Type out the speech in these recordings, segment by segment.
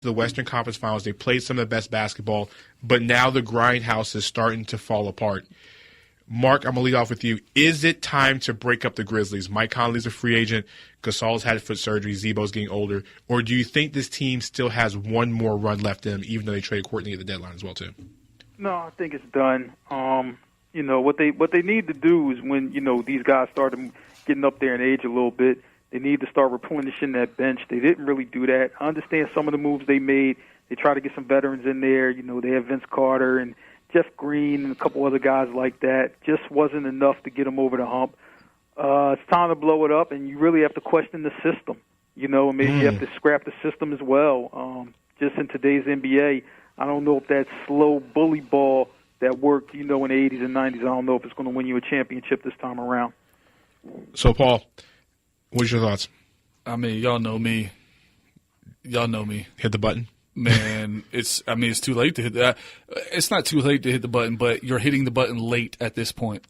the Western Conference Finals. They played some of the best basketball, but now the grindhouse is starting to fall apart. Mark, I'm going to lead off with you. Is it time to break up the Grizzlies? Mike Conley's a free agent. Gasol's had foot surgery. Zebo's getting older. Or do you think this team still has one more run left in them, even though they traded Courtney at the deadline as well, too? No, I think it's done. What they need to do is when, these guys started getting up there in age a little bit, they need to start replenishing that bench. They didn't really do that. I understand some of the moves they made. They tried to get some veterans in there. They have Vince Carter and Jeff Green and a couple other guys like that. Just wasn't enough to get them over the hump. It's time to blow it up, and you really have to question the system. And maybe you have to scrap the system as well. Just in today's NBA, I don't know if that slow bully ball that worked, in the 80s and 90s, I don't know if it's going to win you a championship this time around. So, Paul, what's your thoughts? I mean, y'all know me. Hit the button. Man, it's too late to hit that. It's not too late to hit the button, but you're hitting the button late at this point.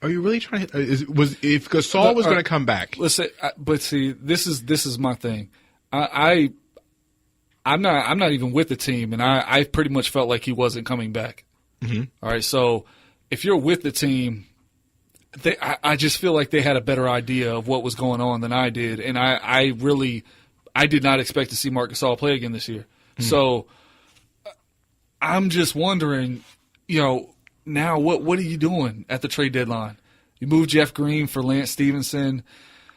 Are you really trying to hit? If Gasol was going to come back? Listen, but see, this is my thing. I'm not even with the team, and I pretty much felt like he wasn't coming back. Mm-hmm. All right, so if you're with the team, I just feel like they had a better idea of what was going on than I did, and I did not expect to see Marc Gasol play again this year. So I'm just wondering, now what are you doing at the trade deadline? You moved Jeff Green for Lance Stevenson.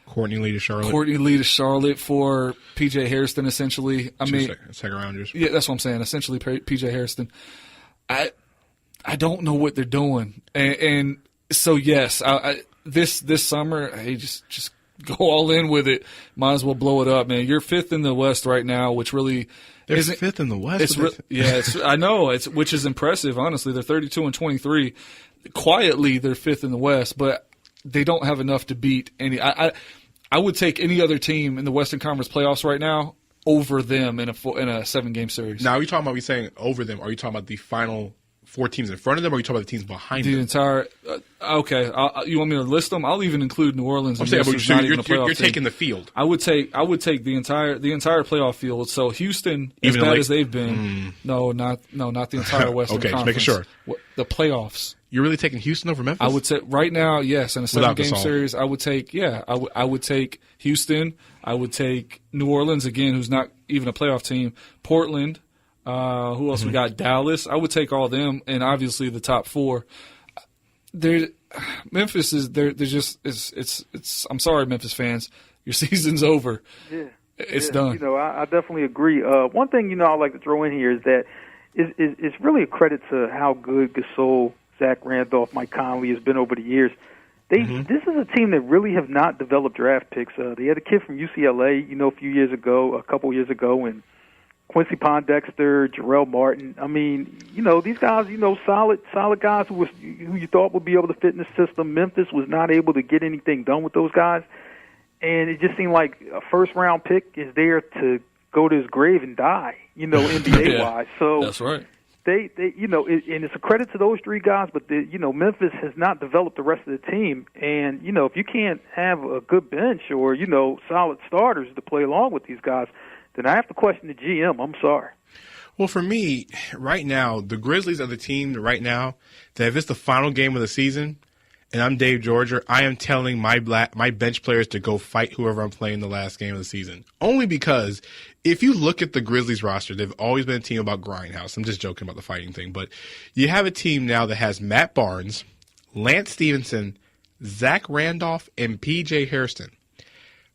Courtney Lee to Charlotte for P.J. Hairston, essentially. Second rounders. Yeah, that's what I'm saying. Essentially, P.J. Hairston. I don't know what they're doing, and so yes, this summer, hey, just go all in with it. Might as well blow it up, man. You're fifth in the West right now, which really isn't fifth in the West. I know, which is impressive. Honestly, they're 32-23. Quietly, they're fifth in the West, but they don't have enough to beat any. I would take any other team in the Western Conference playoffs right now over them in a 7-game series. Now, are you talking about saying over them? Are you talking about the final 4 teams in front of them, or are you talking about the teams behind them? The entire okay. You want me to list them? I'll even include New Orleans. I'm saying, you're taking the field. I would take the entire playoff field. So Houston, as bad as they've been, no, not the entire Western okay, Conference. Just making sure. The playoffs. You're really taking Houston over Memphis? I would say right now, yes, in a 7-game series, I would take I would take Houston. I would take New Orleans again, who's not even a playoff team. Portland. Who else we got? Dallas. I would take all of them, and obviously the top 4. Memphis is there. There's just it's. I'm sorry, Memphis fans, your season's over. Yeah, it's done. I definitely agree. One thing I'd like to throw in here is that it's really a credit to how good Gasol, Zach Randolph, Mike Conley has been over the years. This is a team that really have not developed draft picks. They had a kid from UCLA, a couple years ago, and Quincy Pondexter, Jarrell Martin. I mean, these guys, solid guys who you thought would be able to fit in the system. Memphis was not able to get anything done with those guys, and it just seemed like a first-round pick is there to go to his grave and die, NBA-wise. So that's right. They and it's a credit to those 3 guys, but Memphis has not developed the rest of the team. And if you can't have a good bench or solid starters to play along with these guys, then I have to question the GM. I'm sorry. Well, for me, right now, the Grizzlies are the team right now that if it's the final game of the season and I'm Dave Georgia, I am telling my bench players to go fight whoever I'm playing the last game of the season. Only because if you look at the Grizzlies roster, they've always been a team about grindhouse. I'm just joking about the fighting thing. But you have a team now that has Matt Barnes, Lance Stevenson, Zach Randolph, and P.J. Hairston.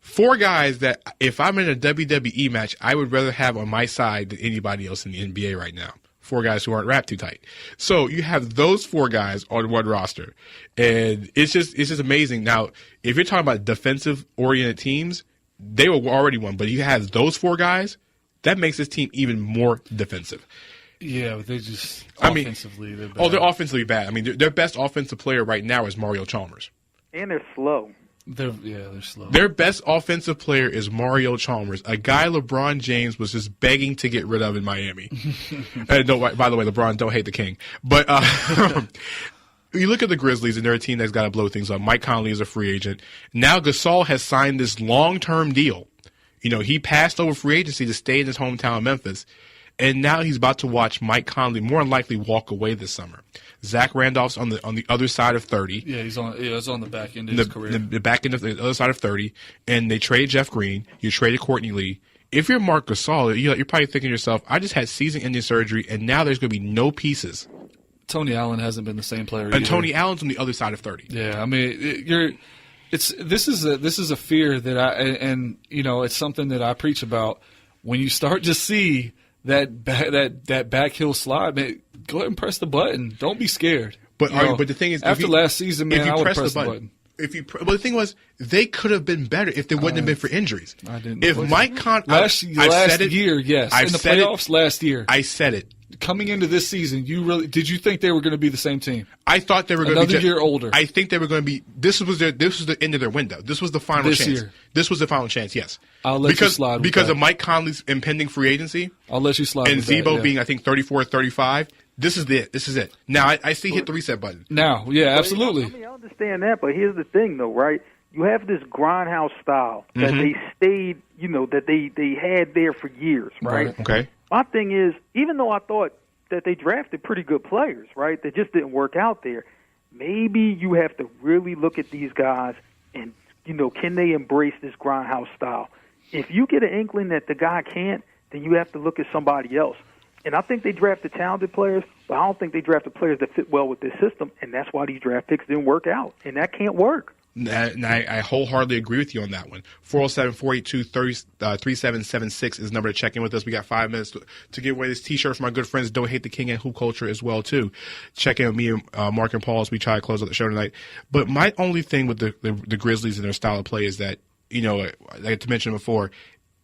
4 guys that if I'm in a WWE match, I would rather have on my side than anybody else in the NBA right now. 4 guys who aren't wrapped too tight. So you have those 4 guys on one roster. And it's just amazing. Now, if you're talking about defensive-oriented teams, they were already one. But you have those 4 guys, that makes this team even more defensive. Yeah, but they just offensively, they're bad. Oh, they're offensively bad. I mean, their best offensive player right now is Mario Chalmers. And they're slow. They're slow. Their best offensive player is Mario Chalmers, a guy LeBron James was just begging to get rid of in Miami. By the way, LeBron, don't hate the king. But you look at the Grizzlies, and they're a team that's got to blow things up. Mike Conley is a free agent. Now Gasol has signed this long-term deal. He passed over free agency to stay in his hometown, Memphis, and now he's about to watch Mike Conley more than likely walk away this summer. Zach Randolph's on the other side of 30. Yeah, he's on the back end of his career. The back end of the other side of 30, and they traded Jeff Green. You traded Courtney Lee. If you're Marc Gasol, you're probably thinking to yourself, I just had season-ending surgery, and now there's going to be no pieces. Tony Allen hasn't been the same player. And Tony Allen's on the other side of 30. Yeah, I mean, this is a fear that it's something that I preach about. When you start to see that back heel slide, man, go ahead and press the button. Don't be scared. But the thing is, after last season, man, I would press the button. The thing was, they could have been better if they wouldn't have been for injuries. I didn't. If Mike Conley last year, yes, in the playoffs last year, I said it. Coming into this season, did you think they were going to be the same team? I thought they were going to be another year older. I think they were going to be. This was the end of their window. This was the final chance. Year. This was the final chance. Yes, I'll let you slide because of Mike Conley's impending free agency. I'll let you slide. And with Zebo that, yeah. being, I think, 34 or 35. This is it. This is it. Now I see hit the reset button. Now, yeah, absolutely. I understand that, but here's the thing, though, right? You have this grindhouse style that they stayed, that they had there for years, right? Okay. My thing is, even though I thought that they drafted pretty good players, right, that just didn't work out there, maybe you have to really look at these guys and, can they embrace this grindhouse style? If you get an inkling that the guy can't, then you have to look at somebody else. And I think they drafted talented players, but I don't think they drafted players that fit well with this system, and that's why these draft picks didn't work out, and that can't work. And I wholeheartedly agree with you on that one. 407-482-3776 is the number to check in with us. We got 5 minutes to give away this T-shirt from our good friends Don't Hate the King and Hoop Culture as well, too. Check in with me and Mark and Paul as we try to close out the show tonight. But my only thing with the Grizzlies and their style of play is that, like to mention before,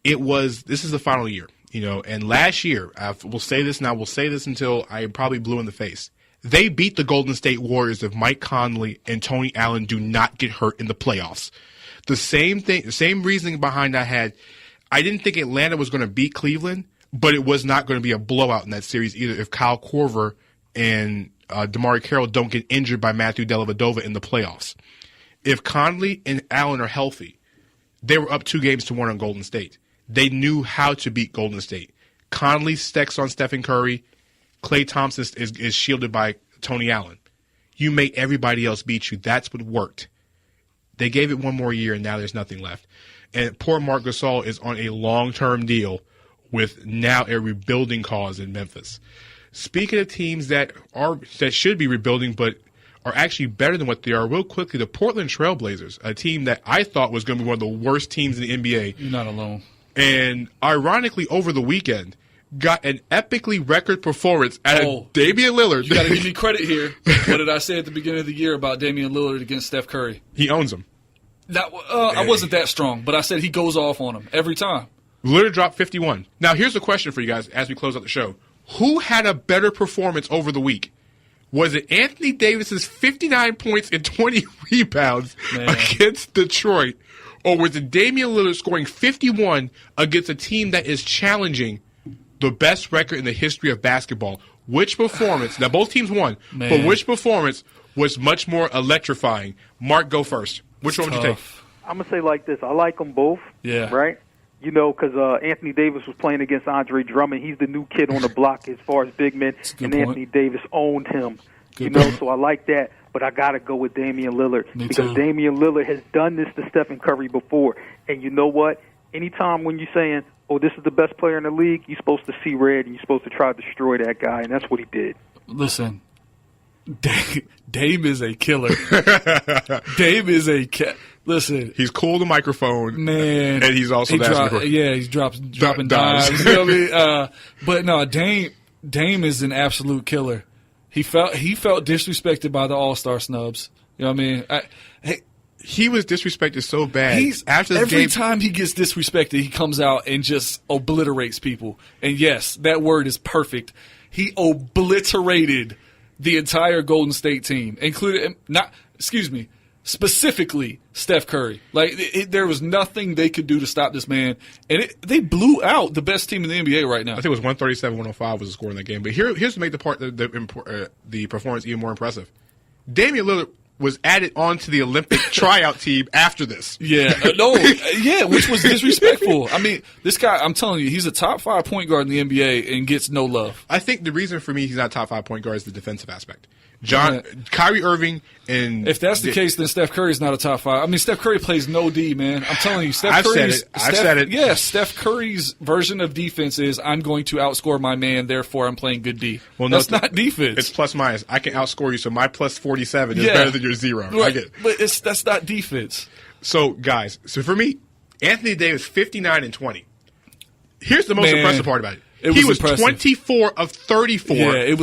this is the final year, and last year, we'll say this now, we'll say this until I am probably blue in the face. They beat the Golden State Warriors if Mike Conley and Tony Allen do not get hurt in the playoffs. The same reasoning behind I had. I didn't think Atlanta was going to beat Cleveland, but it was not going to be a blowout in that series either if Kyle Korver and DeMar Carroll don't get injured by Matthew Dellavedova in the playoffs. If Conley and Allen are healthy, they were up 2-1 on Golden State. They knew how to beat Golden State. Conley stacks on Stephen Curry. Klay Thompson is shielded by Tony Allen. You make everybody else beat you. That's what worked. They gave it one more year, and now there's nothing left. And poor Marc Gasol is on a long-term deal with now a rebuilding cause in Memphis. Speaking of teams that should be rebuilding but are actually better than what they are, real quickly, the Portland Trail Blazers, a team that I thought was going to be one of the worst teams in the NBA. You're not alone. And ironically, over the weekend, got an epically record performance out of Damian Lillard. You got to give me credit here. What did I say at the beginning of the year about Damian Lillard against Steph Curry? He owns him. I wasn't that strong, but I said he goes off on him every time. Lillard dropped 51. Now, here's a question for you guys as we close out the show. Who had a better performance over the week? Was it Anthony Davis's 59 points and 20 rebounds against Detroit, or was it Damian Lillard scoring 51 against a team that is challenging the best record in the history of basketball? Which performance? Now, both teams won, but which performance was much more electrifying? Mark, go first. Which one would you take? I'm going to say like this. I like them both, right? Because Anthony Davis was playing against Andre Drummond. He's the new kid on the block as far as big men, and Anthony Davis owned him. So I like that. But I got to go with Damian Lillard because Damian Lillard has done this to Stephen Curry before. And you know what? Anytime when you're saying, this is the best player in the league, you're supposed to see red and you're supposed to try to destroy that guy, and that's what he did. Listen, Dame is a killer. Dame is a listen. He's cool the microphone, man, and he's also he's dropping dimes. You know what I mean? But no, Dame is an absolute killer. He felt disrespected by the All-Star snubs. You know what I mean? He was disrespected so bad. Every time he gets disrespected, he comes out and just obliterates people. And yes, that word is perfect. He obliterated the entire Golden State team, specifically Steph Curry. There was nothing they could do to stop this man, and they blew out the best team in the NBA right now. I think it was 137-105 was the score in that game. But here's to make the performance even more impressive. Damian Lillard was added onto the Olympic tryout team after this. Yeah, which was disrespectful. I mean, this guy, I'm telling you, he's a top 5 point guard in the NBA and gets no love. I think the reason for me he's not top 5 point guard is the defensive aspect. Kyrie Irving and if that's the case, then Steph Curry's not a top 5. I mean, Steph Curry plays no D, man. I'm telling you, I've said it. Yeah, Steph Curry's version of defense is I'm going to outscore my man, therefore I'm playing good D. Well, that's not defense. It's plus minus. I can outscore you, so my plus 47 is better than your 0. Right. I get it. But that's not defense. So, guys, for me, Anthony Davis 59 and 20. Here's the most impressive part about it. He was impressive. 24 of 34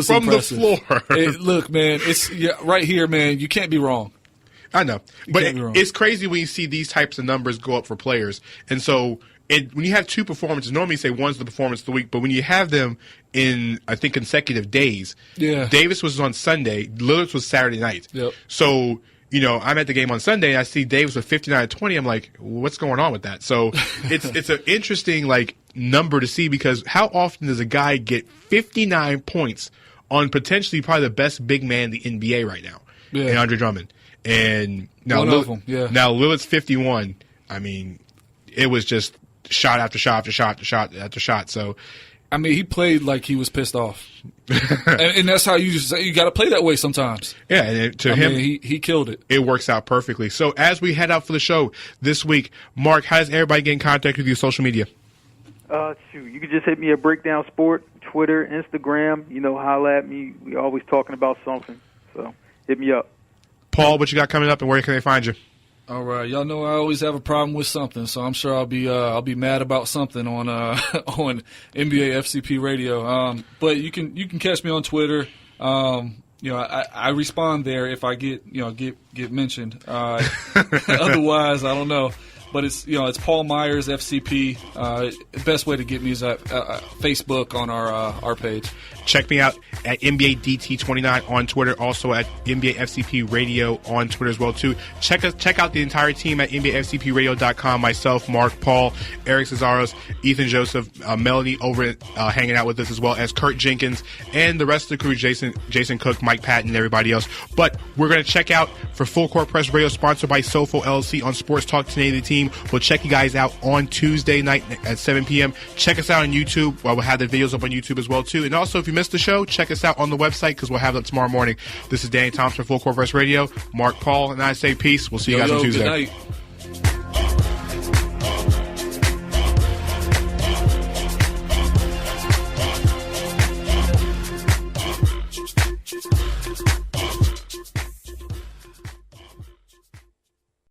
from impressive. The floor. Look, man, it's right here, man. You can't be wrong. I know. But it's crazy when you see these types of numbers go up for players. And so when you have 2 performances, normally you say one's the performance of the week, but when you have them in, I think, consecutive days, Davis was on Sunday, Lillard was Saturday night. Yep. So, I'm at the game on Sunday, and I see Davis with 59 and 20. I'm like, what's going on with that? So it's an interesting, number to see, because how often does a guy get 59 points on potentially probably the best big man in the NBA right now, in Andre Drummond? And now, now Lillard's 51. I mean, it was just shot after shot after shot after shot after shot. So, I mean, he played like he was pissed off, and that's how you got to play that way sometimes. Yeah, and to him, he killed it. It works out perfectly. So, as we head out for the show this week, Mark, how does everybody get in contact with you on social media? You can just hit me at Breakdown Sport, Twitter, Instagram. Holla at me. We always talking about something. So hit me up. Paul, what you got coming up, and where can they find you? All right, y'all know I always have a problem with something, so I'm sure I'll be mad about something on on NBA FCP Radio. But you can catch me on Twitter. I respond there if I get mentioned. Otherwise, I don't know. But it's Paul Myers FCP. Best way to get me is at Facebook on our page. Check me out at NBA DT29 on Twitter. Also at NBA FCP Radio on Twitter as well too. Check out the entire team at NBAFCPRadio.com. Myself, Mark, Paul, Eric Cesaros, Ethan Joseph, Melanie over hanging out with us, as well as Kurt Jenkins and the rest of the crew, Jason Cook, Mike Patton, and everybody else. But we're going to check out for Full Court Press Radio, sponsored by SOFOELLC on Sports Talk Today, the team. We'll check you guys out on Tuesday night at 7 p.m. Check us out on YouTube. We'll have the videos up on YouTube as well too. And also, if you missed the show, check us out on the website, because we'll have them tomorrow morning. This is Danny Thompson, Full Court Press Radio. Mark, Paul, and I say peace. We'll see you guys on Tuesday. Good night.